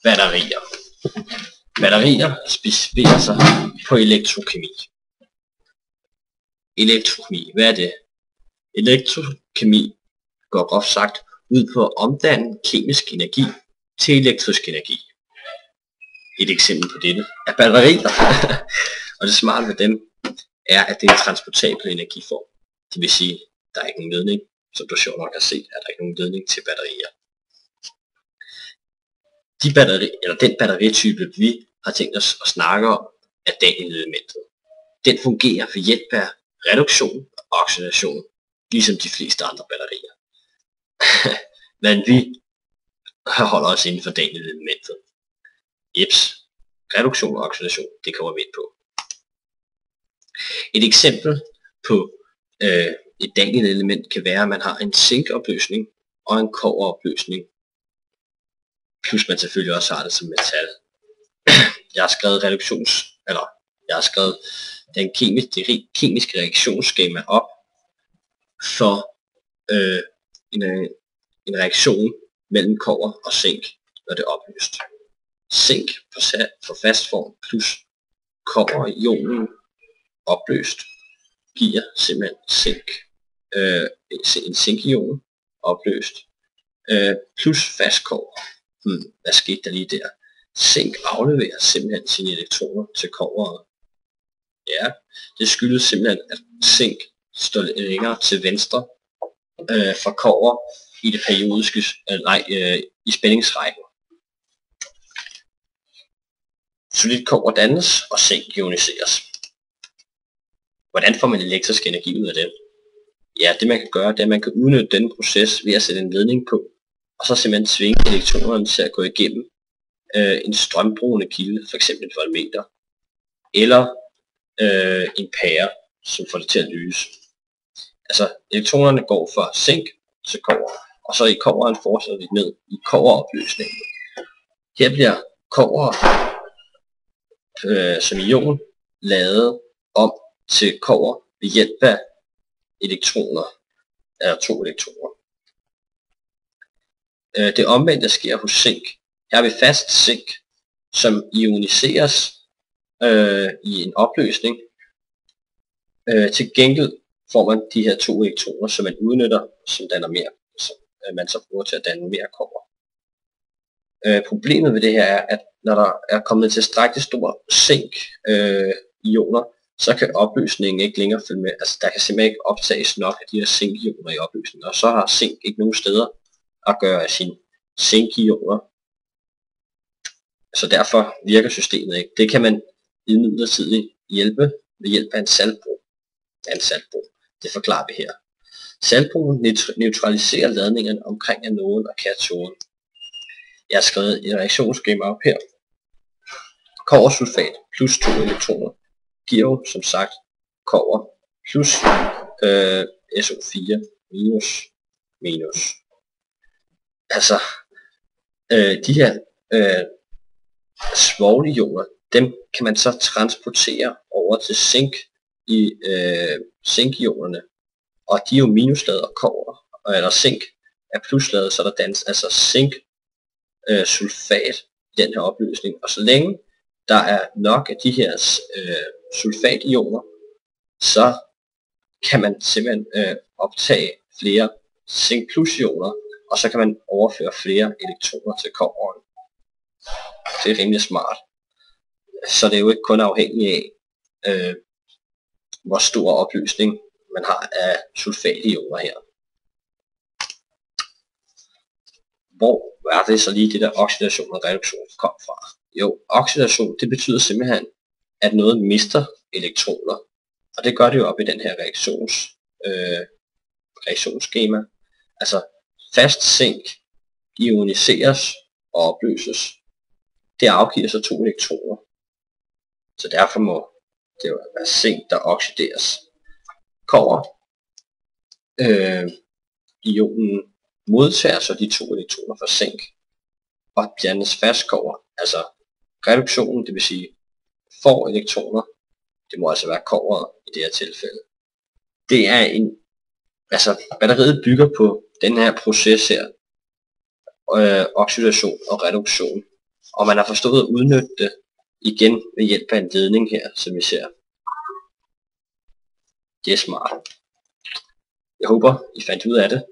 Batterier. Batterier specialiserer sig på elektrokemi. Elektrokemi, hvad er det? Elektrokemi går groft sagt ud på at omdanne kemisk energi til elektrisk energi. Et eksempel på dette er batterier. Og det smarte ved dem er, at det er en transportabel energiform. Det vil sige, der er ikke nogen ledning. Som du sjovt nok har set, er der ikke nogen ledning til batterier. Den batteritype, vi har tænkt os at snakke om, er Daniel-elementet. Den fungerer ved hjælp af reduktion og oxidation, ligesom de fleste andre batterier. Men vi holder os inden for Daniel-elementet. Jeps, reduktion og oxidation, det kommer vi ind på. Et eksempel på et Daniel-element kan være, at man har en zinkopløsning og en kobberopløsning, plus man selvfølgelig også har det som metal. Jeg har skrevet den kemiske reaktionsskema op for en reaktion mellem kobber og zink, når det er opløst. Zink for fast form plus kobberionen opløst giver simpelthen zink. En zinkion opløst plus fast kobber. Hvad skete der lige der? Zink afleverer simpelthen sine elektroner til kobberet. Ja, det skyldes simpelthen, at zink står længere til venstre fra kobber i det periodiske, i spændingsrækken. Solidt kobber dannes, og zink ioniseres. Hvordan får man elektrisk energi ud af det? Ja, det man kan gøre, det er, at man kan udnytte denne proces ved at sætte en ledning på, og så simpelthen tvinge elektronerne til at gå igennem en strømbrugende kilde, f.eks. en voltmeter, eller en pære, som får det til at lyse. Altså, elektronerne går fra zink til kobber, og så i kobberen fortsætter de ned i kobberopløsningen. Her bliver kobber som ion lavet om til kobber ved hjælp af elektroner, eller 2 elektroner. Det omvendte sker hos zink. Her har vi fast zink, som ioniseres i en opløsning. Til gengæld får man de her 2 elektroner, som man udnytter, som danner mere, som man så bruger til at danne mere kobber. Problemet ved det her er, at når der er kommet tilstrækkeligt stor zink-ioner, så kan opløsningen ikke længere følge med. Altså der kan simpelthen ikke optages nok af de her zink-ioner i opløsningen, og så har zink ikke nogen steder at gøre af sine zink-ioner. Så derfor virker systemet ikke. Det kan man imidlertid hjælpe ved hjælp af en saltbro. Det forklarer vi her. Saltbroen neutraliserer ladningerne omkring anoden og katoden. Jeg har skrevet et reaktionsskema op her. Kobbersulfat plus 2 elektroner giver jo som sagt kobber plus SO4 minus. Altså de her svovlioner, dem kan man så transportere over til zink i zinkionerne, og de er jo minusladet og kobber, eller zink er plusladet, så der dannes altså zink sulfat i den her opløsning, og så længe der er nok af de her sulfationer, så kan man simpelthen optage flere zink plus ioner, og så kan man overføre flere elektroner til kobberen. Det er rimelig smart. Så det er jo ikke kun afhængigt af hvor stor opløsning man har af sulfationer her. Hvor er det så lige det der oxidation og reduktion kom fra? Jo, oxidation, det betyder simpelthen, at noget mister elektroner. Og det gør det jo op i den her reaktionsskema. Altså fast zink ioniseres og opløses. Det afgiver så 2 elektroner. Så derfor må det jo være zink, der oxideres. Kobber ionen modtager så de 2 elektroner fra zink og dannes fast kobber. Altså reduktionen, det vil sige får elektroner, det må altså være kobberet i det her tilfælde. Det er batteriet bygger på den her proces her, oxidation og reduktion. Og man har forstået at udnytte det igen ved hjælp af en ledning her, som vi ser. Det er smart. Jeg håber, I fandt ud af det.